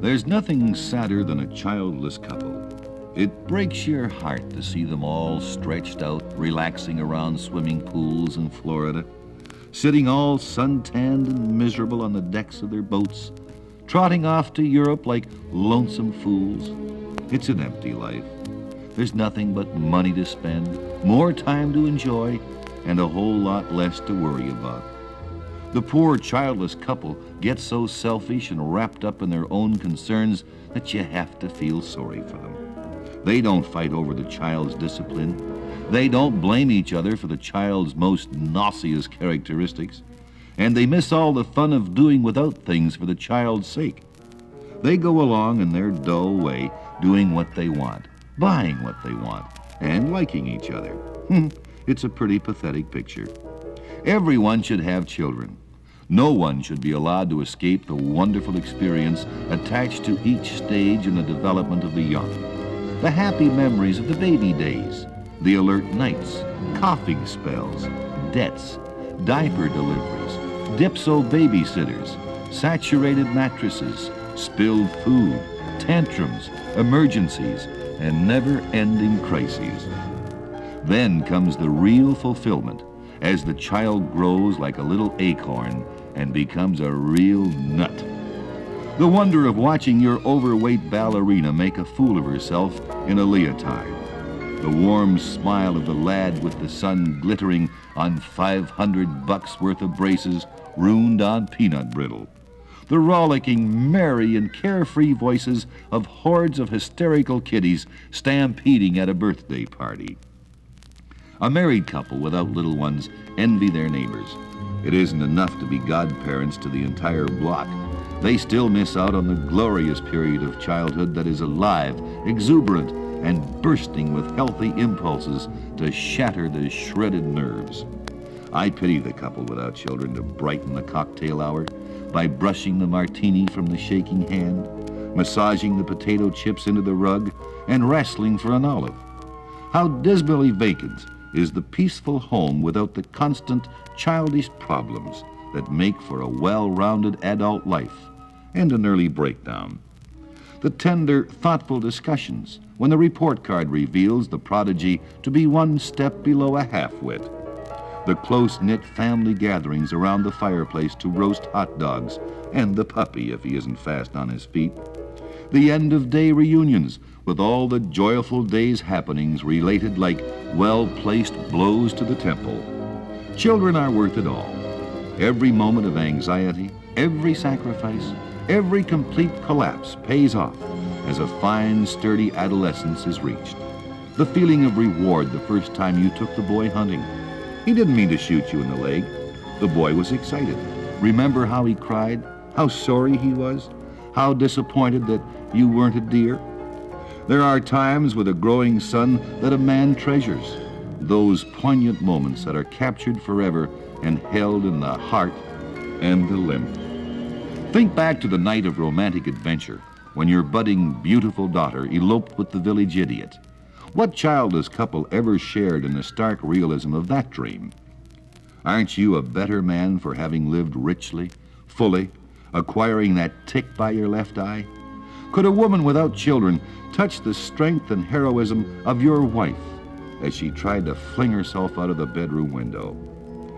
There's nothing sadder than a childless couple. It breaks your heart to see them all stretched out, relaxing around swimming pools in Florida, sitting all suntanned and miserable on the decks of their boats, trotting off to Europe like lonesome fools. It's an empty life. There's nothing but money to spend, more time to enjoy, and a whole lot less to worry about. The poor childless couple get so selfish and wrapped up in their own concerns that you have to feel sorry for them. They don't fight over the child's discipline. They don't blame each other for the child's most nauseous characteristics. And they miss all the fun of doing without things for the child's sake. They go along in their dull way, doing what they want, buying what they want, and liking each other. It's a pretty pathetic picture. Everyone should have children. No one should be allowed to escape the wonderful experience attached to each stage in the development of the young. The happy memories of the baby days, the alert nights, coughing spells, debts, diaper deliveries, dipso babysitters, saturated mattresses, spilled food, tantrums, emergencies, and never-ending crises. Then comes the real fulfillment as the child grows like a little acorn and becomes a real nut. The wonder of watching your overweight ballerina make a fool of herself in a leotard. The warm smile of the lad with the sun glittering on $500 worth of braces ruined on peanut brittle. The rollicking, merry, and carefree voices of hordes of hysterical kiddies stampeding at a birthday party. A married couple without little ones envy their neighbors. It isn't enough to be godparents to the entire block. They still miss out on the glorious period of childhood that is alive, exuberant, and bursting with healthy impulses to shatter the shredded nerves. I pity the couple without children to brighten the cocktail hour by brushing the martini from the shaking hand, massaging the potato chips into the rug, and wrestling for an olive. How dismally vacant is the peaceful home without the constant childish problems that make for a well-rounded adult life and an early breakdown. The tender, thoughtful discussions when the report card reveals the prodigy to be one step below a half-wit. The close-knit family gatherings around the fireplace to roast hot dogs and the puppy if he isn't fast on his feet. The end-of-day reunions with all the joyful day's happenings related like well-placed blows to the temple. Children are worth it all. Every moment of anxiety, every sacrifice, every complete collapse pays off as a fine, sturdy adolescence is reached. The feeling of reward the first time you took the boy hunting. He didn't mean to shoot you in the leg. The boy was excited. Remember how he cried, how sorry he was, how disappointed that you weren't a deer? There are times with a growing son that a man treasures, those poignant moments that are captured forever and held in the heart and the limb. Think back to the night of romantic adventure when your budding, beautiful daughter eloped with the village idiot. What childless couple ever shared in the stark realism of that dream? Aren't you a better man for having lived richly, fully, acquiring that tick by your left eye? Could a woman without children touch the strength and heroism of your wife as she tried to fling herself out of the bedroom window?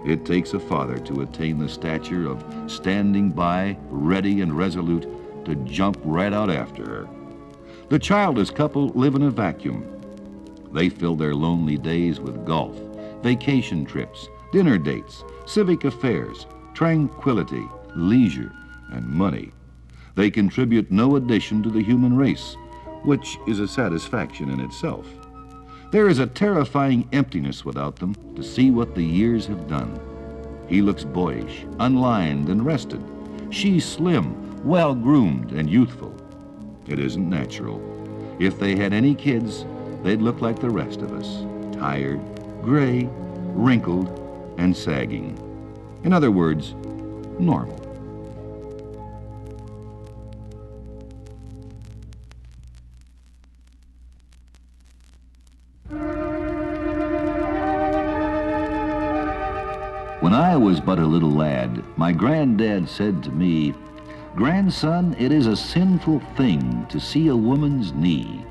It takes a father to attain the stature of standing by, ready and resolute, to jump right out after her. The childless couple live in a vacuum. They fill their lonely days with golf, vacation trips, dinner dates, civic affairs, tranquility, leisure, and money. They contribute no addition to the human race, which is a satisfaction in itself. There is a terrifying emptiness without them to see what the years have done. He looks boyish, unlined, and rested. She's slim, well-groomed, and youthful. It isn't natural. If they had any kids, they'd look like the rest of us, tired, gray, wrinkled, and sagging. In other words, normal. When I was but a little lad, my granddad said to me, "Grandson, it is a sinful thing to see a woman's knee."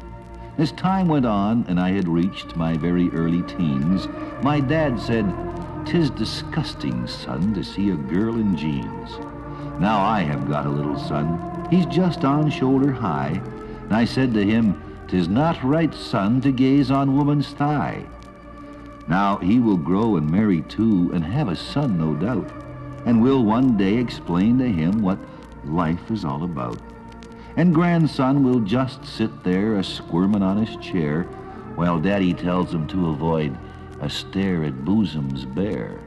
As time went on and I had reached my very early teens, my dad said, "'Tis disgusting, son, to see a girl in jeans." Now I have got a little son. He's just on shoulder high, and I said to him, "'Tis not right, son, to gaze on woman's thigh." Now he will grow and marry too, and have a son, no doubt, and will one day explain to him what life is all about. And grandson will just sit there a-squirmin' on his chair while daddy tells him to avoid a stare at bosoms bare.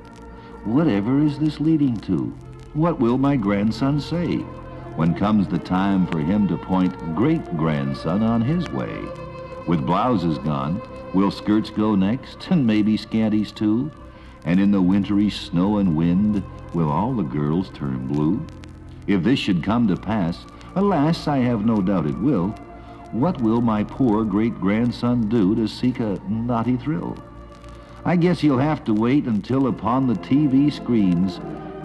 Whatever is this leading to? What will my grandson say when comes the time for him to point great-grandson on his way? With blouses gone, will skirts go next, and maybe scanties too? And in the wintry snow and wind, will all the girls turn blue? If this should come to pass, alas, I have no doubt it will, what will my poor great-grandson do to seek a naughty thrill? I guess he'll have to wait until upon the TV screens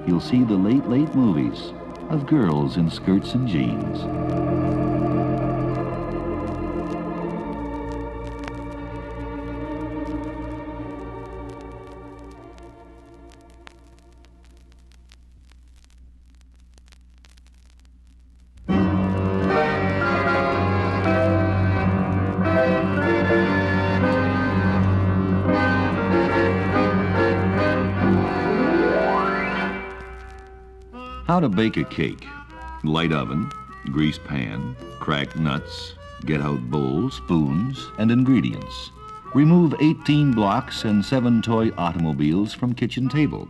he'll see the late movies of girls in skirts and jeans. How to bake a cake. Light oven, grease pan, crack nuts, get out bowl, spoons, and ingredients. Remove 18 blocks and 7 toy automobiles from kitchen table.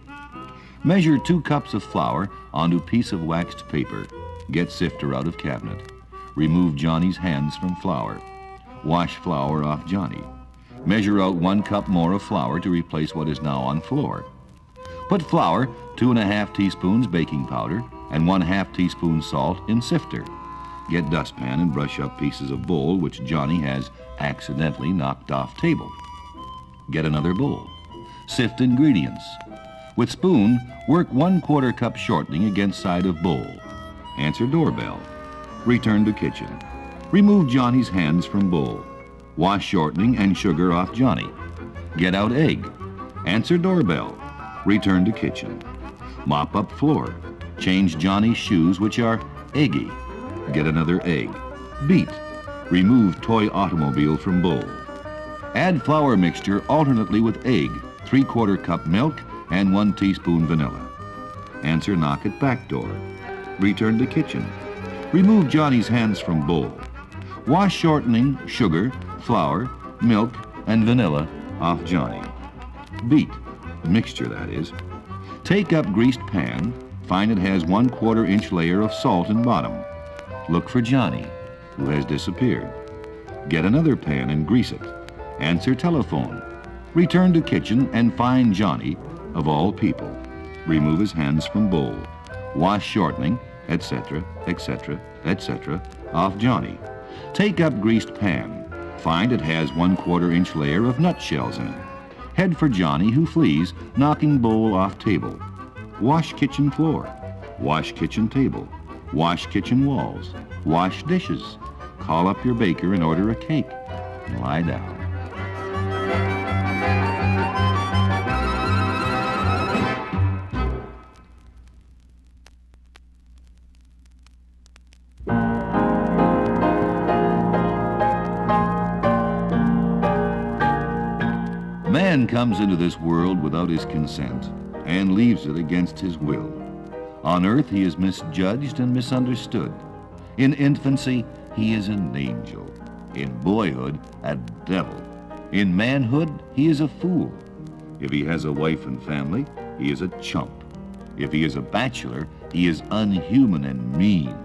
Measure 2 cups of flour onto piece of waxed paper. Get sifter out of cabinet. Remove Johnny's hands from flour. Wash flour off Johnny. Measure out 1 cup more of flour to replace what is now on floor. Put flour, 2½ teaspoons baking powder, and 1/2 teaspoon salt in sifter. Get dustpan and brush up pieces of bowl which Johnny has accidentally knocked off table. Get another bowl. Sift ingredients. With spoon, work 1/4 cup shortening against side of bowl. Answer doorbell. Return to kitchen. Remove Johnny's hands from bowl. Wash shortening and sugar off Johnny. Get out egg. Answer doorbell. Return to kitchen. Mop up floor. Change Johnny's shoes, which are eggy. Get another egg. Beat. Remove toy automobile from bowl. Add flour mixture alternately with egg, 3/4 cup milk, and 1 teaspoon vanilla. Answer knock at back door. Return to kitchen. Remove Johnny's hands from bowl. Wash shortening, sugar, flour, milk, and vanilla off Johnny. Beat. Mixture, that is. Take up greased pan, find it has 1/4 inch layer of salt in bottom. Look for Johnny, who has disappeared. Get another pan and grease it. Answer telephone. Return to kitchen and find Johnny, of all people. Remove his hands from bowl. Wash shortening, etc., etc., etc., off Johnny. Take up greased pan, find it has 1/4 inch layer of nutshells in it. Head for Johnny, who flees, knocking bowl off table. Wash kitchen floor. Wash kitchen table. Wash kitchen walls. Wash dishes. Call up your baker and order a cake. And lie down. Man comes into this world without his consent and leaves it against his will. On earth he is misjudged and misunderstood. In infancy he is an angel. In boyhood a devil. In manhood he is a fool. If he has a wife and family, he is a chump. If he is a bachelor, he is unhuman and mean.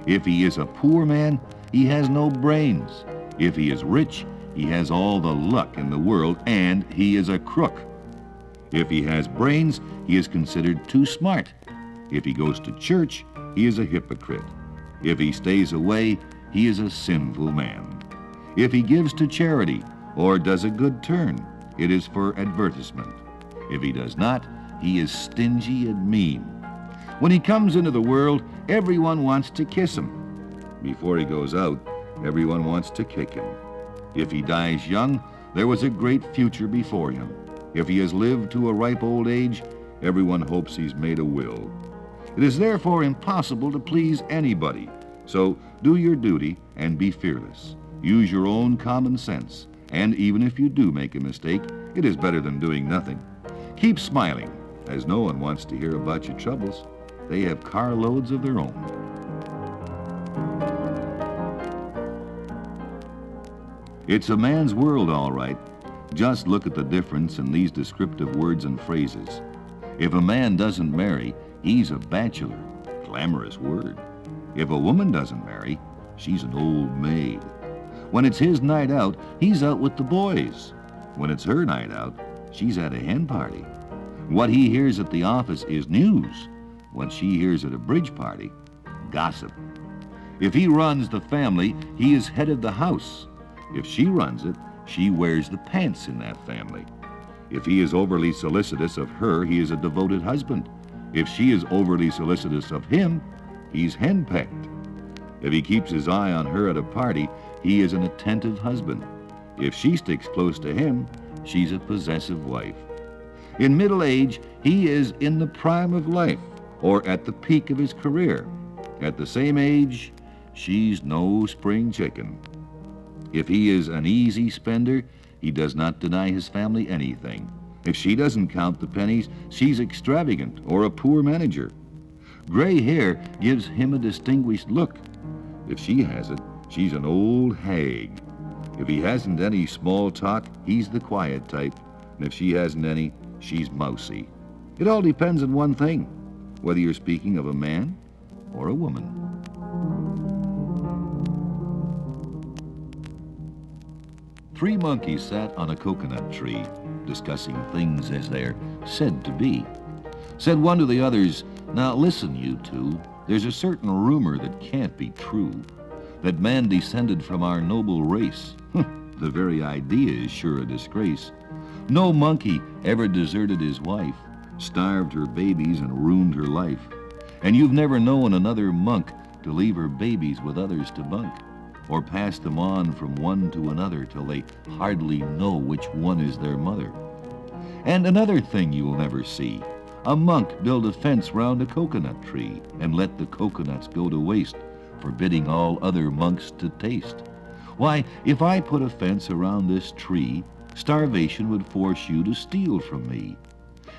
If he is a poor man, he has no brains. If he is rich, he has all the luck in the world, and he is a crook. If he has brains, he is considered too smart. If he goes to church, he is a hypocrite. If he stays away, he is a sinful man. If he gives to charity or does a good turn, it is for advertisement. If he does not, he is stingy and mean. When he comes into the world, everyone wants to kiss him. Before he goes out, everyone wants to kick him. If he dies young, there was a great future before him. If he has lived to a ripe old age, everyone hopes he's made a will. It is therefore impossible to please anybody. So do your duty and be fearless. Use your own common sense. And even if you do make a mistake, it is better than doing nothing. Keep smiling, as no one wants to hear about your troubles. They have carloads of their own. It's a man's world, all right. Just look at the difference in these descriptive words and phrases. If a man doesn't marry, he's a bachelor. Glamorous word. If a woman doesn't marry, she's an old maid. When it's his night out, he's out with the boys. When it's her night out, she's at a hen party. What he hears at the office is news. What she hears at a bridge party, gossip. If he runs the family, he is head of the house. If she runs it, she wears the pants in that family. If he is overly solicitous of her, he is a devoted husband. If she is overly solicitous of him, he's henpecked. If he keeps his eye on her at a party, he is an attentive husband. If she sticks close to him, she's a possessive wife. In middle age, he is in the prime of life, or at the peak of his career. At the same age, she's no spring chicken. If he is an easy spender, he does not deny his family anything. If she doesn't count the pennies, she's extravagant or a poor manager. Gray hair gives him a distinguished look. If she has it, she's an old hag. If he hasn't any small talk, he's the quiet type. And if she hasn't any, she's mousy. It all depends on one thing, whether you're speaking of a man or a woman. Three monkeys sat on a coconut tree, discussing things as they're said to be. Said one to the others, "Now listen, you two, there's a certain rumor that can't be true, that man descended from our noble race. The very idea is sure a disgrace. No monkey ever deserted his wife, starved her babies and ruined her life. And you've never known another monk to leave her babies with others to bunk, or pass them on from one to another till they hardly know which one is their mother. And another thing you'll never see, a monk build a fence round a coconut tree and let the coconuts go to waste, forbidding all other monks to taste. Why, if I put a fence around this tree, starvation would force you to steal from me.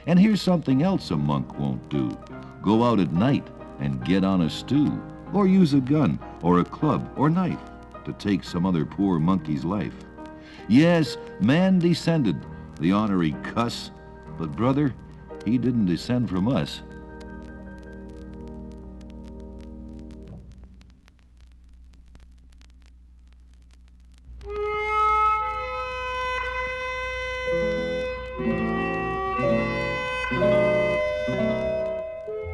And here's something else a monk won't do. Go out at night and get on a stew, or use a gun or a club or knife to take some other poor monkey's life. Yes, man descended, the ornery cuss, but brother, he didn't descend from us."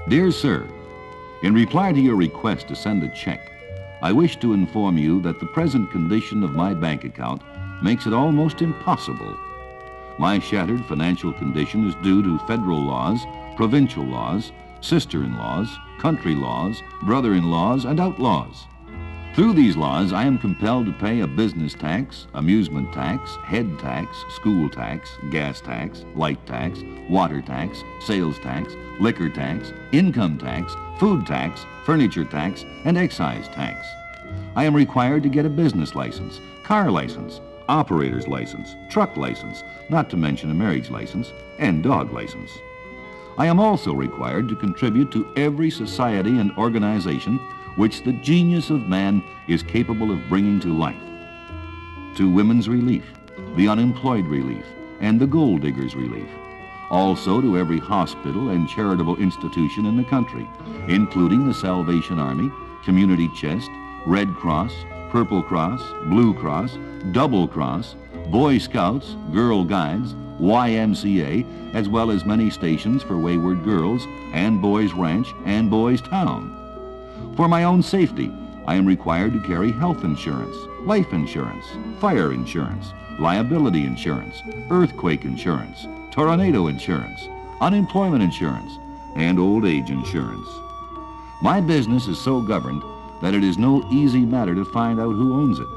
Dear Sir, in reply to your request to send a check, I wish to inform you that the present condition of my bank account makes it almost impossible. My shattered financial condition is due to federal laws, provincial laws, sister-in-laws, country laws, brother-in-laws, and outlaws. Through these laws, I am compelled to pay a business tax, amusement tax, head tax, school tax, gas tax, light tax, water tax, sales tax, liquor tax, income tax, food tax, furniture tax, and excise tax. I am required to get a business license, car license, operator's license, truck license, not to mention a marriage license, and dog license. I am also required to contribute to every society and organization which the genius of man is capable of bringing to life. To Women's Relief, the Unemployed Relief, and the Gold Diggers Relief. Also to every hospital and charitable institution in the country, including the Salvation Army, Community Chest, Red Cross, Purple Cross, Blue Cross, Double Cross, Boy Scouts, Girl Guides, YMCA, as well as many stations for wayward girls, and Boys Ranch and Boys Town. For my own safety, I am required to carry health insurance, life insurance, fire insurance, liability insurance, earthquake insurance, tornado insurance, unemployment insurance, and old age insurance. My business is so governed that it is no easy matter to find out who owns it.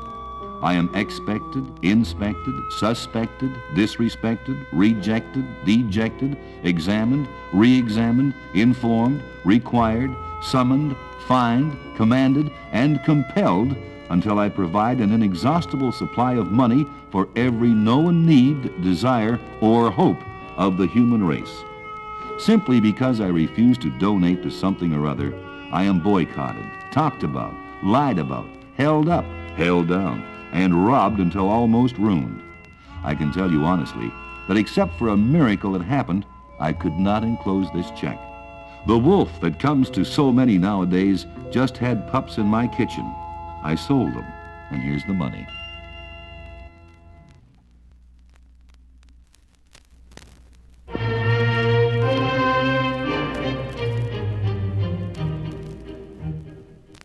I am expected, inspected, suspected, disrespected, rejected, dejected, examined, re-examined, informed, required, summoned, fined, commanded, and compelled until I provide an inexhaustible supply of money for every known need, desire, or hope of the human race. Simply because I refuse to donate to something or other, I am boycotted, talked about, lied about, held up, held down, and robbed until almost ruined. I can tell you honestly that except for a miracle that happened, I could not enclose this check. The wolf that comes to so many nowadays just had pups in my kitchen. I sold them, and here's the money.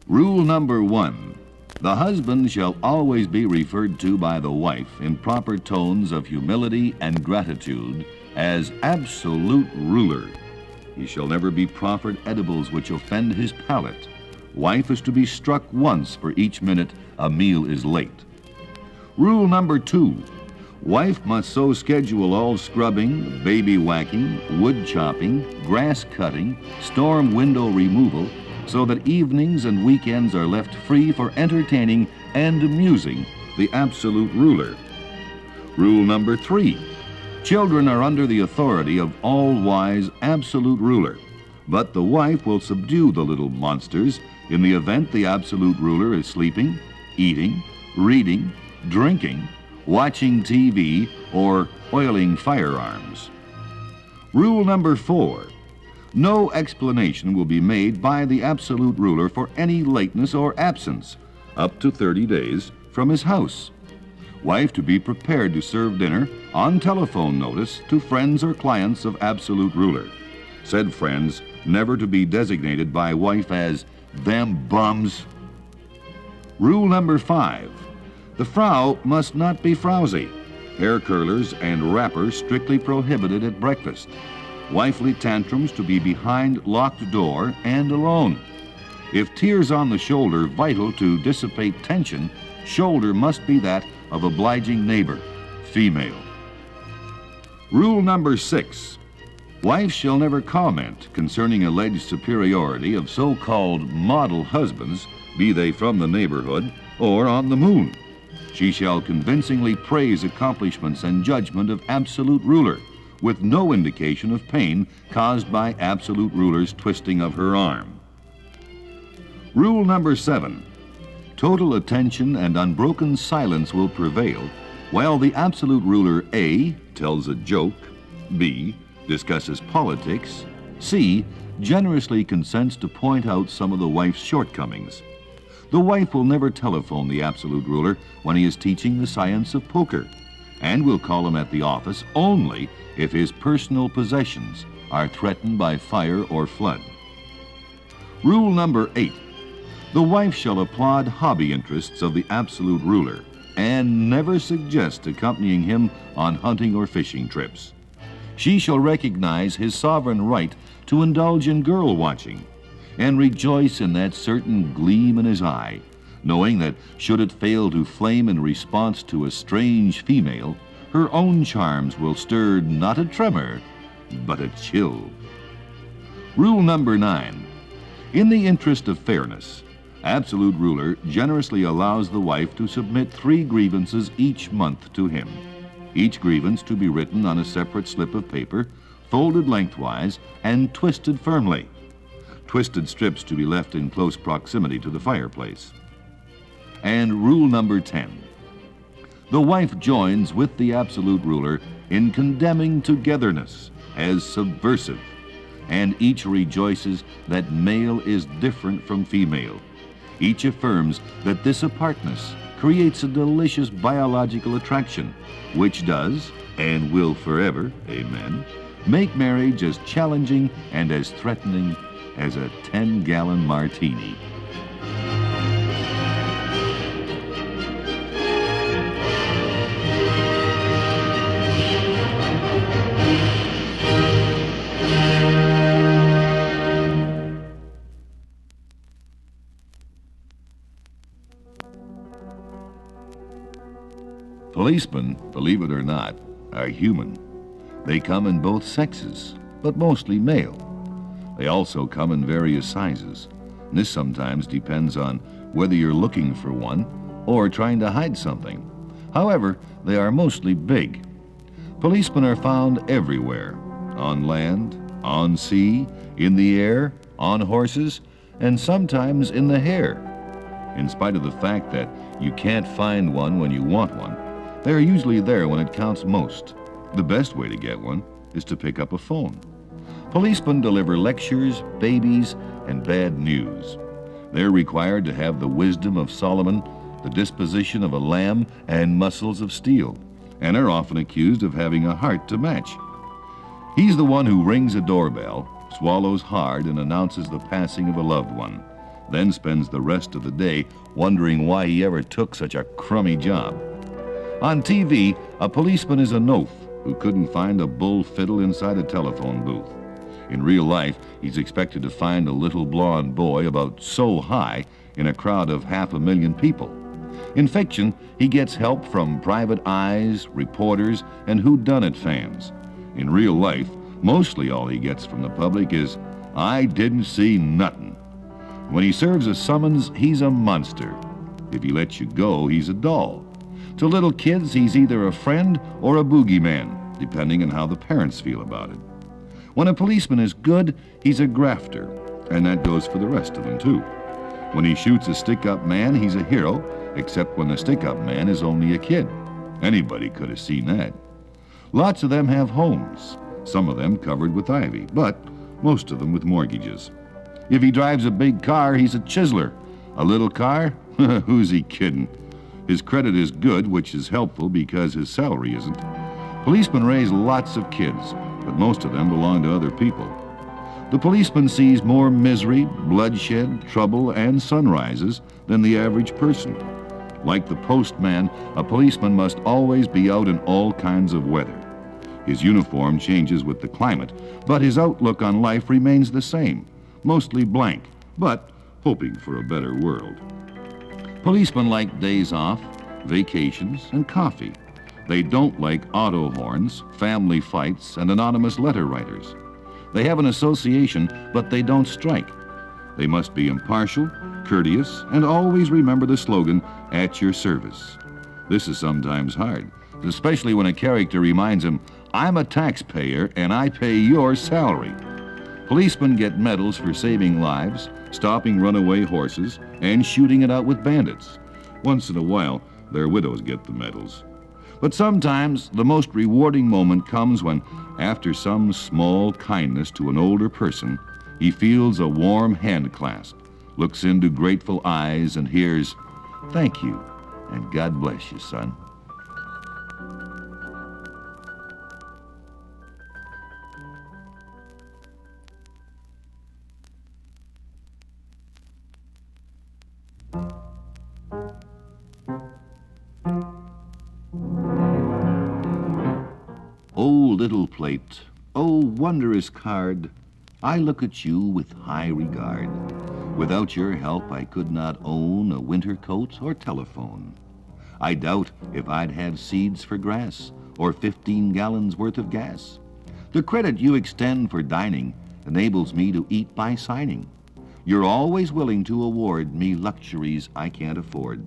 Rule number 1. The husband shall always be referred to by the wife in proper tones of humility and gratitude as absolute ruler. He shall never be proffered edibles which offend his palate. Wife is to be struck once for each minute a meal is late. Rule number 2. Wife must so schedule all scrubbing, baby whacking, wood chopping, grass cutting, storm window removal, so that evenings and weekends are left free for entertaining and amusing the absolute ruler. Rule number 3. Children are under the authority of all-wise absolute ruler, but the wife will subdue the little monsters in the event the absolute ruler is sleeping, eating, reading, drinking, watching TV, or oiling firearms. Rule number 4. No explanation will be made by the absolute ruler for any lateness or absence, up to 30 days, from his house. Wife to be prepared to serve dinner on telephone notice to friends or clients of absolute ruler. Said friends never to be designated by wife as them bums. Rule number 5. The Frau must not be frowsy. Hair curlers and wrappers strictly prohibited at breakfast. Wifely tantrums to be behind locked door and alone. If tears on the shoulder vital to dissipate tension, shoulder must be that of obliging neighbor, female. Rule number 6. Wife shall never comment concerning alleged superiority of so-called model husbands, be they from the neighborhood or on the moon. She shall convincingly praise accomplishments and judgment of absolute ruler, with no indication of pain caused by absolute ruler's twisting of her arm. Rule number 7. Total attention and unbroken silence will prevail while the absolute ruler A tells a joke, B discusses politics, C generously consents to point out some of the wife's shortcomings. The wife will never telephone the absolute ruler when he is teaching the science of poker, and will call him at the office only if his personal possessions are threatened by fire or flood. Rule number 8. The wife shall applaud hobby interests of the absolute ruler and never suggest accompanying him on hunting or fishing trips. She shall recognize his sovereign right to indulge in girl watching and rejoice in that certain gleam in his eye, knowing that should it fail to flame in response to a strange female, her own charms will stir not a tremor, but a chill. Rule number 9. In the interest of fairness, absolute ruler generously allows the wife to submit 3 grievances each month to him, each grievance to be written on a separate slip of paper, folded lengthwise and twisted firmly. Twisted strips to be left in close proximity to the fireplace. And rule number 10. The wife joins with the absolute ruler in condemning togetherness as subversive, and each rejoices that male is different from female. Each affirms that this apartness creates a delicious biological attraction, which does, and will forever, amen, make marriage as challenging and as threatening as a 10-gallon martini. Policemen, believe it or not, are human. They come in both sexes, but mostly male. They also come in various sizes. This sometimes depends on whether you're looking for one or trying to hide something. However, they are mostly big. Policemen are found everywhere, on land, on sea, in the air, on horses, and sometimes in the hair. In spite of the fact that you can't find one when you want one, they are usually there when it counts most. The best way to get one is to pick up a phone. Policemen deliver lectures, babies, and bad news. They're required to have the wisdom of Solomon, the disposition of a lamb, and muscles of steel, and are often accused of having a heart to match. He's the one who rings a doorbell, swallows hard, and announces the passing of a loved one, then spends the rest of the day wondering why he ever took such a crummy job. On TV, a policeman is an oaf who couldn't find a bull fiddle inside a telephone booth. In real life, he's expected to find a little blonde boy about so high in a crowd of 500,000 people. In fiction, he gets help from private eyes, reporters, and whodunit fans. In real life, mostly all he gets from the public is, "I didn't see nothin'." When he serves a summons, he's a monster. If he lets you go, he's a doll. To little kids, he's either a friend or a boogeyman, depending on how the parents feel about it. When a policeman is good, he's a grafter, and that goes for the rest of them, too. When he shoots a stick-up man, he's a hero, except when the stick-up man is only a kid. Anybody could have seen that. Lots of them have homes, some of them covered with ivy, but most of them with mortgages. If he drives a big car, he's a chiseler. A little car? Who's he kidding? His credit is good, which is helpful because his salary isn't. Policemen raise lots of kids, but most of them belong to other people. The policeman sees more misery, bloodshed, trouble, and sunrises than the average person. Like the postman, a policeman must always be out in all kinds of weather. His uniform changes with the climate, but his outlook on life remains the same, mostly blank, but hoping for a better world. Policemen like days off, vacations, and coffee. They don't like auto horns, family fights, and anonymous letter writers. They have an association, but they don't strike. They must be impartial, courteous, and always remember the slogan, "At your service." This is sometimes hard, especially when a character reminds him, "I'm a taxpayer and I pay your salary." Policemen get medals for saving lives, stopping runaway horses, and shooting it out with bandits. Once in a while, their widows get the medals. But sometimes the most rewarding moment comes when, after some small kindness to an older person, he feels a warm hand clasp, looks into grateful eyes, and hears, "Thank you, and God bless you, son." Oh, little plate, oh, wondrous card, I look at you with high regard. Without your help, I could not own a winter coat or telephone. I doubt if I'd had seeds for grass or 15 gallons worth of gas. The credit you extend for dining enables me to eat by signing. You're always willing to award me luxuries I can't afford.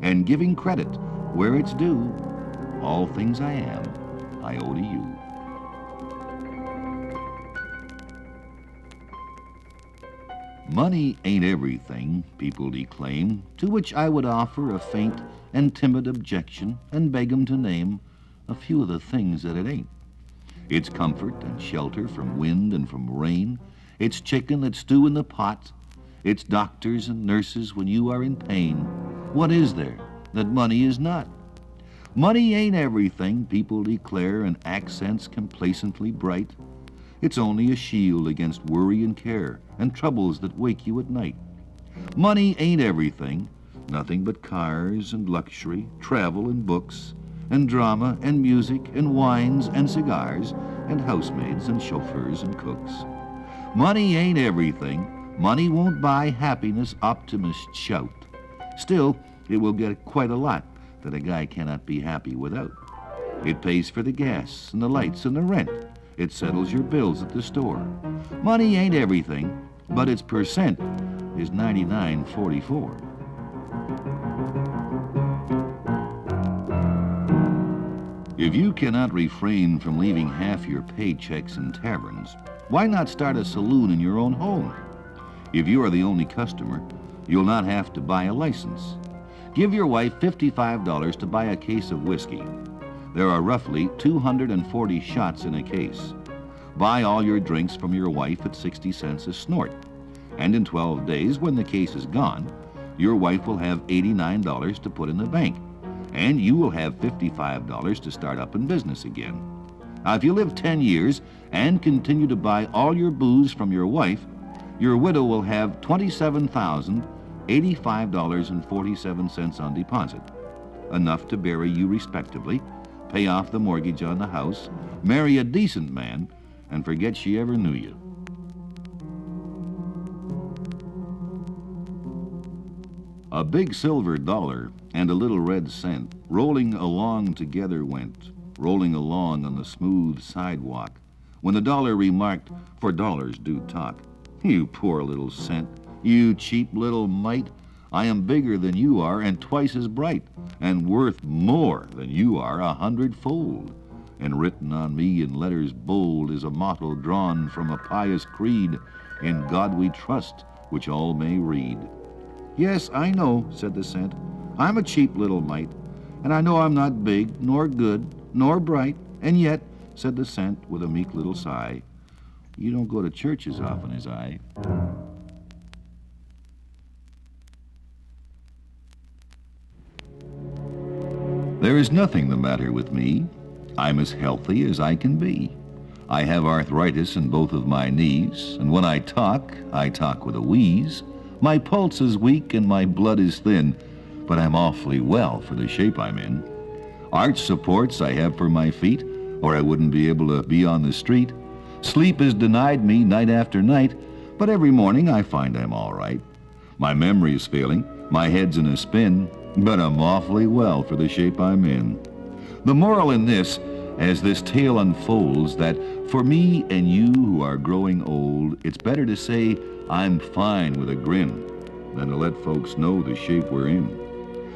And giving credit where it's due, all things I am, I owe to you. Money ain't everything, people declaim, to which I would offer a faint and timid objection and beg 'em to name a few of the things that it ain't. It's comfort and shelter from wind and from rain. It's chicken that stew in the pot. It's doctors and nurses when you are in pain. What is there that money is not? Money ain't everything, people declare in accents complacently bright. It's only a shield against worry and care and troubles that wake you at night. Money ain't everything, nothing but cars and luxury, travel and books, and drama and music and wines and cigars and housemaids and chauffeurs and cooks. Money ain't everything. Money won't buy happiness, optimists shout. Still, it will get quite a lot that a guy cannot be happy without. It pays for the gas and the lights and the rent. It settles your bills at the store. Money ain't everything, but its percent is 99.44. If you cannot refrain from leaving half your paychecks in taverns, why not start a saloon in your own home? If you are the only customer, you'll not have to buy a license. Give your wife $55 to buy a case of whiskey. There are roughly 240 shots in a case. Buy all your drinks from your wife at 60 cents a snort. And in 12 days, when the case is gone, your wife will have $89 to put in the bank. And you will have $55 to start up in business again. Now, if you live 10 years and continue to buy all your booze from your wife, your widow will have $27,085.47 on deposit, enough to bury you respectably, pay off the mortgage on the house, marry a decent man, and forget she ever knew you. A big silver dollar and a little red cent rolling along together went, rolling along on the smooth sidewalk, when the dollar remarked, "For dollars do talk. You poor little cent, you cheap little mite, I am bigger than you are and twice as bright, and worth more than you are 100-fold. And written on me in letters bold is a motto drawn from a pious creed, In God we trust, which all may read." "Yes, I know," said the cent. "I'm a cheap little mite, and I know I'm not big, nor good, nor bright, and yet," said the cent with a meek little sigh, "you don't go to church as often as I." There is nothing the matter with me. I'm as healthy as I can be. I have arthritis in both of my knees, and when I talk with a wheeze. My pulse is weak and my blood is thin, but I'm awfully well for the shape I'm in. Arch supports I have for my feet, or I wouldn't be able to be on the street. Sleep is denied me night after night, but every morning I find I'm all right. My memory is failing, my head's in a spin, but I'm awfully well for the shape I'm in. The moral in this, as this tale unfolds, that for me and you who are growing old, it's better to say I'm fine with a grin than to let folks know the shape we're in.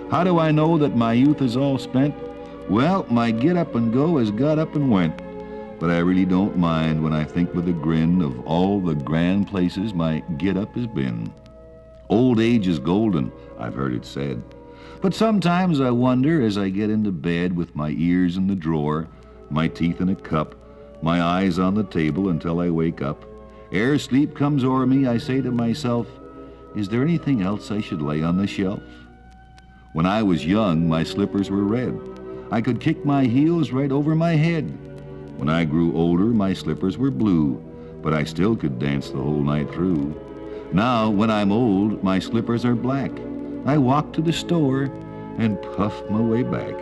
How do I know that my youth is all spent? Well, my get up and go has got up and went, but I really don't mind when I think with a grin of all the grand places my get up has been. Old age is golden, I've heard it said, but sometimes I wonder as I get into bed with my ears in the drawer, my teeth in a cup, my eyes on the table until I wake up. Ere sleep comes o'er me, I say to myself, is there anything else I should lay on the shelf? When I was young, my slippers were red. I could kick my heels right over my head. When I grew older, my slippers were blue, but I still could dance the whole night through. Now, when I'm old, my slippers are black. I walk to the store and puff my way back.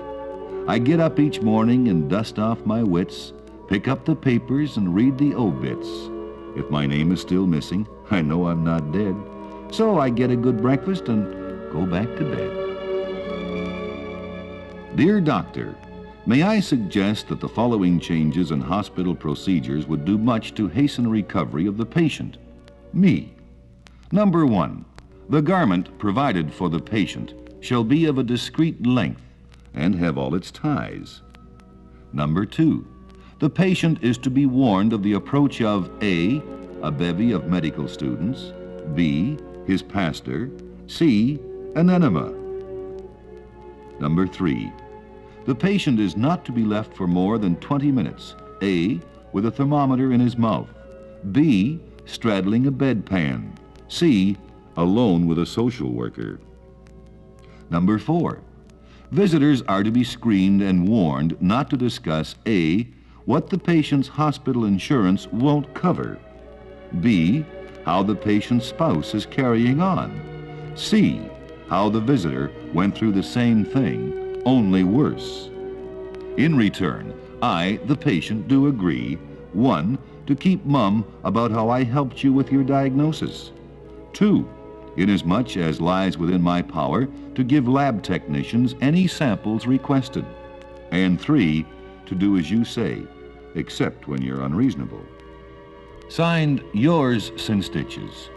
I get up each morning and dust off my wits, pick up the papers and read the obits. If my name is still missing, I know I'm not dead. So I get a good breakfast and go back to bed. Dear Doctor, may I suggest that the following changes in hospital procedures would do much to hasten recovery of the patient? Me. Number 1, the garment provided for the patient shall be of a discreet length and have all its ties. Number 2, the patient is to be warned of the approach of A, a bevy of medical students, B, his pastor, C, an enema. Number 3, the patient is not to be left for more than 20 minutes, A, with a thermometer in his mouth, B, straddling a bedpan, C, alone with a social worker. Number 4, visitors are to be screened and warned not to discuss A, what the patient's hospital insurance won't cover, B, how the patient's spouse is carrying on, C, how the visitor went through the same thing, only worse. In return, I, the patient, do agree, 1, to keep mum about how I helped you with your diagnosis. 2, inasmuch as lies within my power, to give lab technicians any samples requested. And 3, to do as you say, except when you're unreasonable. Signed, yours since stitches.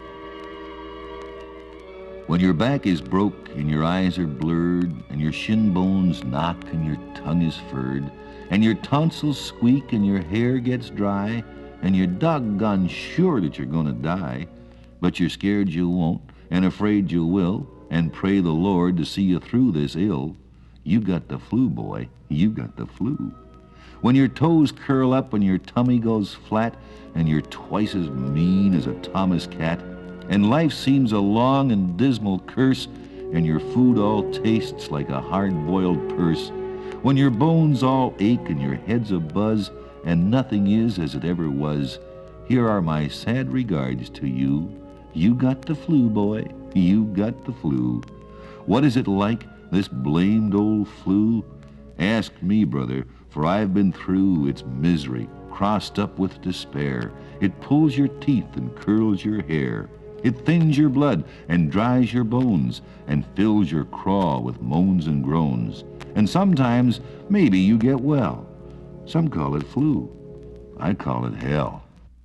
When your back is broke and your eyes are blurred and your shin bones knock and your tongue is furred and your tonsils squeak and your hair gets dry and you're doggone sure that you're gonna die, but you're scared you won't and afraid you will and pray the Lord to see you through this ill, you got the flu, boy, you got the flu. When your toes curl up and your tummy goes flat and you're twice as mean as a Thomas cat and life seems a long and dismal curse and your food all tastes like a hard-boiled purse, when your bones all ache and your head's abuzz and nothing is as it ever was, here are my sad regards to you. You got the flu, boy, you got the flu. What is it like, this blamed old flu? Ask me, brother, for I've been through its misery, crossed up with despair. It pulls your teeth and curls your hair. It thins your blood and dries your bones and fills your craw with moans and groans. And sometimes maybe you get well. Some call it flu. I call it hell.